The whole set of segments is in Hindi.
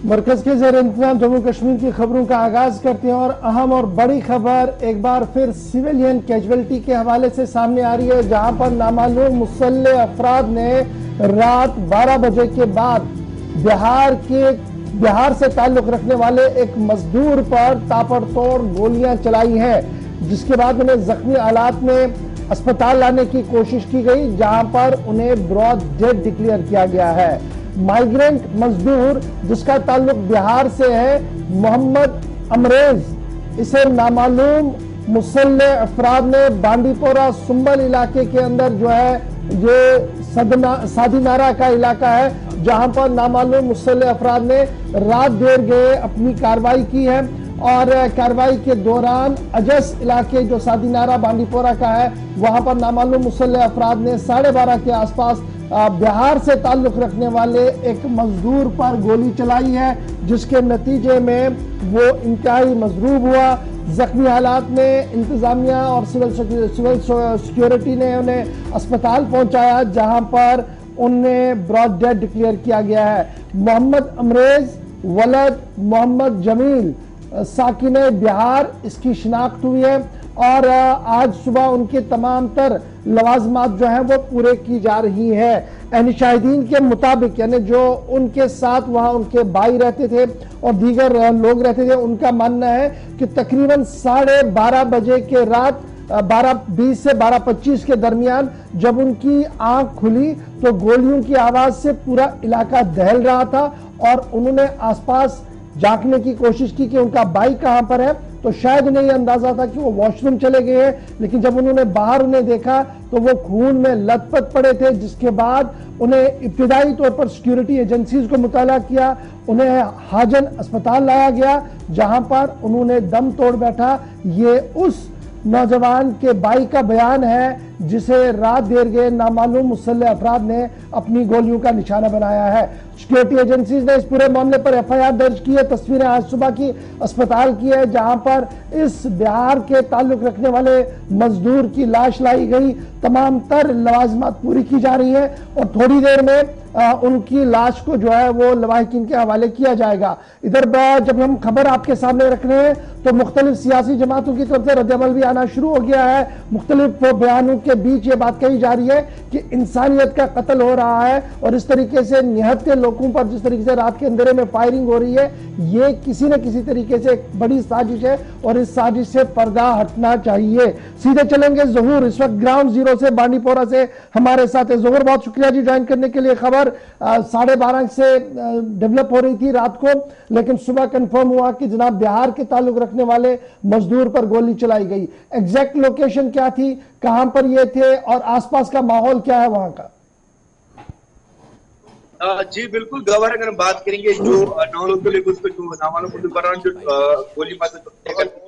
मरकज के ज़ेर इंतज़ाम जम्मू कश्मीर की खबरों का आगाज करते हैं और अहम और बड़ी खबर एक बार फिर सिविलियन कैजुअलिटी के हवाले से सामने आ रही है, जहां पर नामालूम मुसल्लह अफराद ने रात 12 बजे के बाद बिहार से ताल्लुक रखने वाले एक मजदूर पर ताबड़तोड़ गोलियां चलाई हैं, जिसके बाद उन्हें जख्मी हालात में अस्पताल लाने की कोशिश की गई, जहां पर उन्हें ब्रॉड डेड डिक्लेयर किया गया है। माइग्रेंट मजदूर जिसका ताल्लुक बिहार से है, मोहम्मद अमरेज, इसे नामालूम मुसल्लह अफराद ने बांडीपोरा सुंबल इलाके के अंदर जो है, ये सादीनारा का इलाका है, जहां पर नामालूम मुसल्लह अफराद ने रात देर गए अपनी कार्रवाई की है और कार्रवाई के दौरान अजस इलाके जो सादीनारा बांडीपोरा का है, वहां पर नामालूम मुसल्लह अफराद ने 12:30 के आसपास बिहार से ताल्लुक रखने वाले एक मजदूर पर गोली चलाई है, जिसके नतीजे में वो इंतहाई मजरूब हुआ। जख्मी हालात में इंतजामिया और सिविल सिक्योरिटी ने उन्हें अस्पताल पहुंचाया, जहां पर उन्हें ब्रॉड डेड डिक्लेयर किया गया है। मोहम्मद अमरेज वलद मोहम्मद जमील साकिने बिहार, इसकी शिनाख्त हुई है और आज सुबह उनके तमाम तर लवाजमात जो है वो पूरे की जा रही है। यानी शाहिदीन के मुताबिक, यानी जो उनके साथ वहां उनके भाई रहते थे और दीगर लोग रहते थे, उनका मानना है कि तकरीबन 12:30 बजे के रात 12:20 से 12:25 के दरमियान जब उनकी आंख खुली तो गोलियों की आवाज से पूरा इलाका दहल रहा था और उन्होंने आसपास झांकने की कोशिश की कि उनका भाई कहां पर है, तो शायद उन्हें यह अंदाजा था कि वो वॉशरूम चले गए हैं, लेकिन जब उन्होंने बाहर उन्हें देखा तो वो खून में लथपथ पड़े थे, जिसके बाद उन्हें इब्तिदाई तौर पर सिक्योरिटी एजेंसीज को मुताला किया, उन्हें हाजन अस्पताल लाया गया, जहां पर उन्होंने दम तोड़ बैठा। ये उस नौजवान के भाई का बयान है जिसे रात देर गए नामालूम मुसल्लह अफराद ने अपनी गोलियों का निशाना बनाया है। सिक्योरिटी एजेंसीज ने इस पूरे मामले पर एफआईआर दर्ज की है। तस्वीरें आज सुबह की अस्पताल की है, जहां पर इस बिहार के ताल्लुक रखने वाले मजदूर की लाश लाई गई, तमाम तर लवाजमात पूरी की जा रही है और थोड़ी देर में उनकी लाश को जो है वो लवाहिकीन के हवाले किया जाएगा। इधर जब हम खबर आपके सामने रख रहे हैं तो मुख्तलिफ सियासी जमातों की तरफ से रद्द-ए-अमल भी आना शुरू हो गया है। मुख्तलिफ बयानों के बीच ये बात कही जा रही है कि इंसानियत का कत्ल हो रहा है और इस तरीके से निहत्थे लोगों पर जिस तरीके से रात के अंधेरे में फायरिंग हो रही है, ये किसी न किसी तरीके से एक बड़ी साजिश है और इस साजिश से पर्दा हटना चाहिए। सीधे चलेंगे ज़हूर, इस वक्त ग्राउंड जीरो से बांडीपोरा से हमारे साथ है। ज़हूर, बहुत शुक्रिया जी ज्वाइन करने के लिए। खबर 12:30 से डेवलप हो रही थी रात को, लेकिन सुबह कंफर्म हुआ कि जनाब बिहार के ताल्लुक रखने वाले मजदूर पर गोली चलाई गई। एग्जैक्ट लोकेशन क्या थी, कहां पर ये थे और आसपास का माहौल क्या है वहां का? जी बिल्कुल गवर, अगर हम बात करेंगे जो 9 लोगों को लेकर उसको जो नामालूम के दौरान जो गोली मार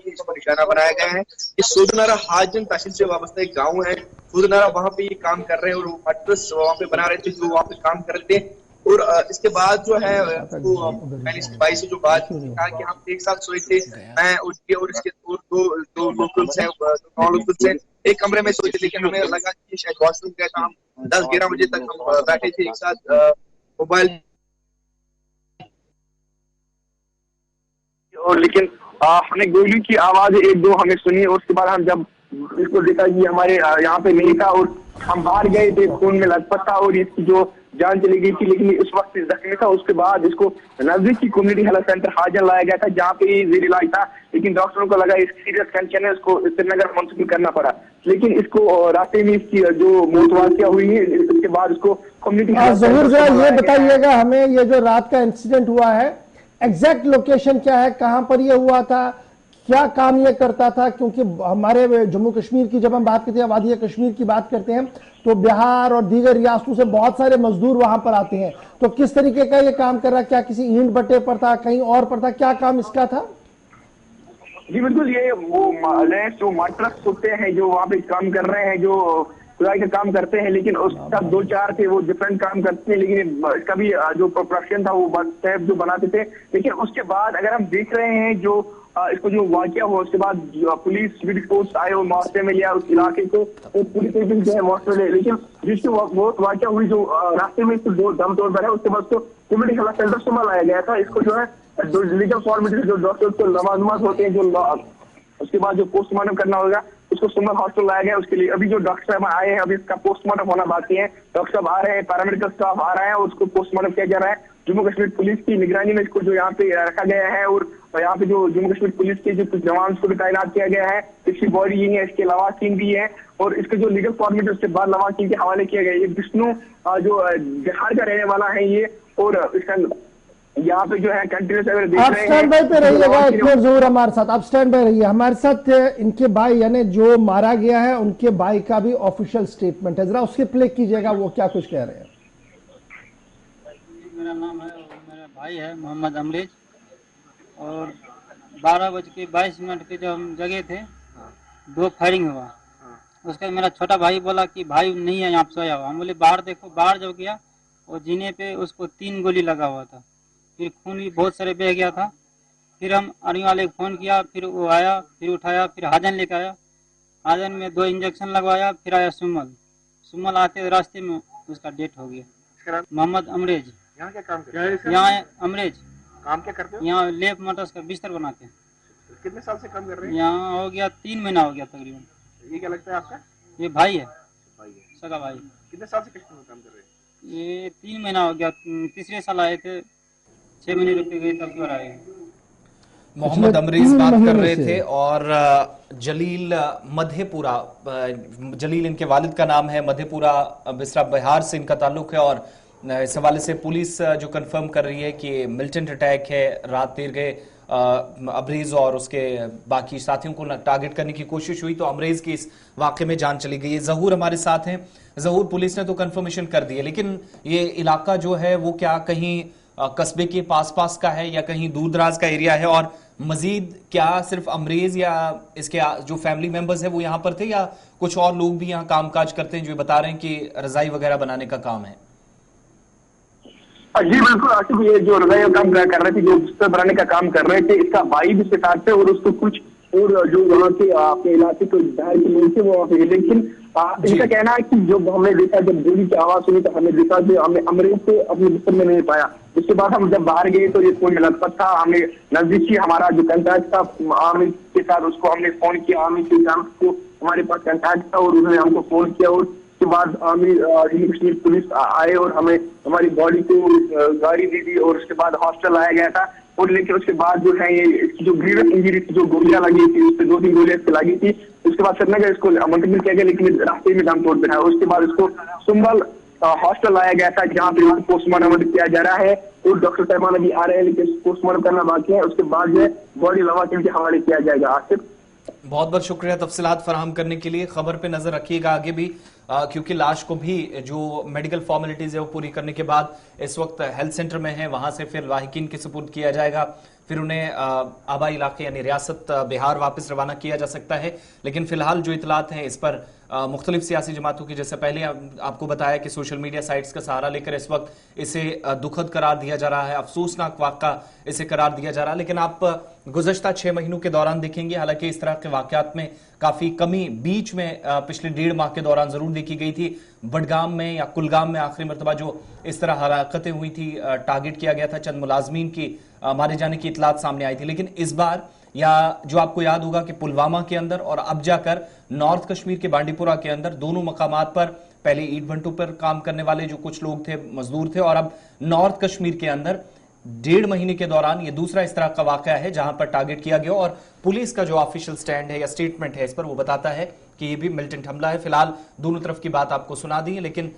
इस पर निशाना बनाया गया है। ये सोदनारा हाजन तहसील से वाबस्ता एक गांव है। सोदनारा वहां पे ये काम कर रहे हैं और वो मटरस वहां पे बना रहे थे, जो वहां पे काम कर रहे थे। और इसके बाद जो है तो मैंने इसके भाई से जो बात की, कहा कि हम एक साथ सोए थे, मैं उसके और इसके दो लोकल्स हैं, 9 लोकल्स हैं, एक कमरे में सोए थे, लेकिन हमें लगा कि शायद वॉशरूम गया था। हम 10-11 बजे तक हम बैठे थे एक साथ मोबाइल, और लेकिन हमने गोली की आवाज 1-2 हमें सुनी और उसके बाद हम जब इसको देखा कि हमारे यहाँ पे नहीं था और हम बाहर गए थे, खून में लथपथ था और इसकी जो जान चली गई थी, लेकिन उस वक्त जख्मी था। उसके बाद इसको नजदीक की कम्युनिटी हेल्थ सेंटर हाजन लाया गया था, जहाँ पे जेर इलाज था, लेकिन डॉक्टरों को लगा इसकी सीरियस कंडीशन है, इसको श्रीनगर मुंतकिल करना पड़ा। लेकिन इसको रास्ते में इसकी जो मौत वाक़या हुई है, इसके बाद इसको कम्युनिटी जरूर ये बताइएगा हमें, ये जो रात का इंसिडेंट हुआ है एग्जैक्ट लोकेशन क्या है, कहां पर ये हुआ था, क्या काम ये करता था? क्योंकि हमारे जम्मू कश्मीर की जब हम बात करते हैं, वादी कश्मीर की बात करते हैं, तो बिहार और दीगर रियासतों से बहुत सारे मजदूर वहां पर आते हैं, तो किस तरीके का ये काम कर रहा, क्या किसी ईंट भट्टे पर था, कहीं और पर था, क्या काम इसका था? जी बिल्कुल, ये वो जो माट्रस होते हैं जो वहाँ पे काम कर रहे हैं, जो खुदाई का काम करते हैं, लेकिन उसका 2-4 थे वो डिफरेंट काम करते हैं, लेकिन इसका भी जो प्रोफेशन था वो टैब जो बनाते थे। लेकिन उसके बाद अगर हम देख रहे हैं जो इसको जो वाकया हुआ, उसके बाद पुलिस सिविल फोर्स आए और मुआवजे में लिया उस इलाके को, तो पूरी तरीके से जो है मुआवजे में, लेकिन जिसकी वो वाकया हुई जो रास्ते में इसको दो दम तोड़ पर है, उसके बाद उसको कम्युनिटी हेल्थ सेंटर सुमा लाया गया था। इसको जो है जो लीगल फॉर्मेलिटी जो डॉक्टर को नमाज होते हैं, जो उसके बाद जो पोस्टमार्टम करना होगा उसको सुमन हॉस्पिटल लाया गया। उसके लिए अभी जो डॉक्टर साहब आए हैं, अभी इसका पोस्टमार्टम होना बाकी है। डॉक्टर साहब आ रहे हैं, पैरामेडिकल स्टाफ आ रहा है और उसको पोस्टमार्टम किया जा रहा है। जम्मू कश्मीर पुलिस की निगरानी में इसको जो यहाँ पे रखा गया है और यहाँ पे जो जम्मू कश्मीर पुलिस के जो कुछ जवान को भी तैनात किया गया है। इसकी बॉडी यही है, इसके लवाकिन भी है और इसके जो लीगल फॉर्मेलिटी उसके बाद लवाकिन के हवाले किया गया। ये विष्णु जो बिहार का रहने वाला है ये, और इसका यहाँ पे जो है कंटिन्यूस अगर देख आप रहे हैं। स्टैंड बाय पे रहिएगा, इतने जरूर हमारे साथ आप स्टैंड बाय रहिए। हमारे साथ इनके भाई यानी जो मारा गया है उनके भाई का भी ऑफिशियल स्टेटमेंट है, जरा उसके प्ले कीजिएगा, वो क्या कुछ कह रहे हैं। मेरा नाम है, मेरा भाई है मोहम्मद अमरेज, और 12:22 के जब हम जगह थे 2 फायरिंग हुआ। उसके बाद मेरा छोटा भाई बोला कि भाई नहीं है यहाँ पे सोया हुआ। हम बोले बाहर देखो। बाहर जब गया और जीने पे उसको 3 गोली लगा हुआ था, फिर खून भी बहुत सारे बह गया था। फिर हम आर्मी वाले को फ़ोन किया, फिर वो आया, फिर उठाया, फिर हाजन लेकर आया। हाजन में 2 इंजेक्शन लगवाया, फिर आया सुमल आते रास्ते में उसका डेथ हो गया। मोहम्मद अमरेज। यहाँ क्या काम करते हैं? यहाँ अमरेज काम क्या करते हो? यहाँ लेप मोटर्स का बिस्तर बनाते हैं। कितने साल से काम कर रहे हैं? यहाँ हो गया 3 महीना हो गया तकरीबन। ये क्या लगता है आपका? ये भाई है, भाई है, सगा भाई। कितने साल से कश्मीर में काम कर रहे हैं? ये 3 महीना हो गया, तीसरे साल आए थे, 6 महीने रुक के गए तब क्यों आए। मोहम्मद अमरीज बात कर रहे थे और जलील मधेपुरा, जलील इनके वालिद का नाम है, मधेपुरा बिसरा बिहार से इनका ताल्लुक है। और इस हवाले से पुलिस जो कंफर्म कर रही है कि मिलिटेंट अटैक है, रात देर गए अमरीज और उसके बाकी साथियों को टारगेट करने की कोशिश हुई तो अमरीज की इस वाकये में जान चली गई है। जहूर हमारे साथ हैं। जहूर, पुलिस ने तो कंफर्मेशन कर दी है, लेकिन ये इलाका जो है वो क्या कहीं कस्बे के पास का है या कहीं दूर दराज का एरिया है? और मजीद क्या सिर्फ अमरीज या इसके जो फैमिली मेंबर्स है वो यहाँ पर थे या कुछ और लोग भी यहाँ कामकाज करते हैं जो बता रहे हैं कि रजाई वगैरह बनाने का काम है? जी बिल्कुल आसिफ, ये जो रजाई का काम कर रहे थे, जो बिस्तर बनाने का काम कर रहे थे, इसका भाई भी इसके साथ थे और उसको कुछ और जो वहाँ के अपने इलाके के बाहर के लोग थे वो वहाँ पे। लेकिन इनका कहना है कि जब हमने देखा, जब गोली की आवाज सुनी तो हमने देखा कि हमने अमरीज को अपने बिस्तर में नहीं पाया। उसके बाद हम जब बाहर गए तो ये फोन में लटपट था। हमने नजदीकी हमारा जो कंटैक्ट था आमिर के साथ, उसको हमने फोन किया। आमिर के साथ को हमारे पास कंटैक्ट था और उन्होंने हमको फोन किया और उसके बाद आमिर जम्मू कश्मीर पुलिस आए और हमें हमारी बॉडी को गाड़ी दी थी और उसके बाद हॉस्टल लाया गया था। और लेकिन उसके बाद जो है ये इसकी जो ग्रीवस इंजरी थी, जो गोलियां लगी थी, उस पर 2-3 गोलियां इससे लगी थी। उसके बाद श्रीनगर इसको मुंतकिल किया गया, लेकिन रास्ते में दम तोड़ बैठा। उसके बाद इसको सुंबल हॉस्टल लाया गया था जहाँ पे पोस्टमार्टम किया जा रहा है और डॉक्टर साहबान अभी आ रहे हैं, लेकिन पोस्टमार्टम करना बाकी है। उसके बाद जो है बॉडी लवाकिन के हवाले किया जाएगा। आसिफ, बहुत बहुत शुक्रिया तफसीलात फराहम करने के लिए। खबर पे नजर रखिएगा आगे भी, क्योंकि लाश को भी जो मेडिकल फॉर्मेलिटीज है वो पूरी करने के बाद इस वक्त हेल्थ सेंटर में है, वहां से फिर लाहिकीन के सुपुर्द किया जाएगा, फिर उन्हें आबाई इलाके यानी रियासत बिहार वापस रवाना किया जा सकता है। लेकिन फिलहाल जो इतलात हैं इस पर मुख्तलिफ सियासी जमातों की, जैसे पहले आपको बताया कि सोशल मीडिया साइट्स का सहारा लेकर इस वक्त इसे दुखद करार दिया जा रहा है, अफसोसनाक वाक़ा इसे करार दिया जा रहा है। लेकिन आप गुज़श्ता 6 महीनों के दौरान देखेंगे हालांकि इस तरह के वाक़यात में काफ़ी कमी बीच में पिछले 1.5 माह के दौरान ज़रूर देखी गई थी। बडगाम में या कुलगाम में आखिरी मरतबा जो इस तरह हरकतें हुई थी, टारगेट किया गया था, चंद मुलाजमीन की मारे जाने की इतलात सामने आई थी। लेकिन इस बार या जो आपको याद होगा कि पुलवामा के अंदर और अब जाकर नॉर्थ कश्मीर के बांडीपुरा के अंदर दोनों मकामात पर पहले ईट भट्टों पर काम करने वाले जो कुछ लोग थे, मजदूर थे, और अब नॉर्थ कश्मीर के अंदर 1.5 महीने के दौरान ये दूसरा इस तरह का वाकया है जहां पर टारगेट किया गया। और पुलिस का जो ऑफिशियल स्टैंड है या स्टेटमेंट है इस पर वो बताता है कि ये भी मिलिटेंट हमला है। फिलहाल दोनों तरफ की बात आपको सुना दी है, लेकिन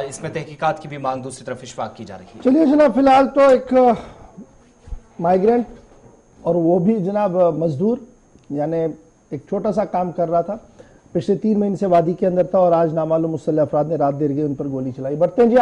इसमें तहकीकात की भी मांग दूसरी तरफ इशफाक की जा रही है। चलिए जनाब, फिलहाल तो एक माइग्रेंट और वो भी जनाब मजदूर, यानी एक छोटा सा काम कर रहा था, पिछले 3 महीने से वादी के अंदर था और आज नामालूम मुसल्लह अफराद ने रात देर गई उन पर गोली चलाई। बढ़ते हैं जी।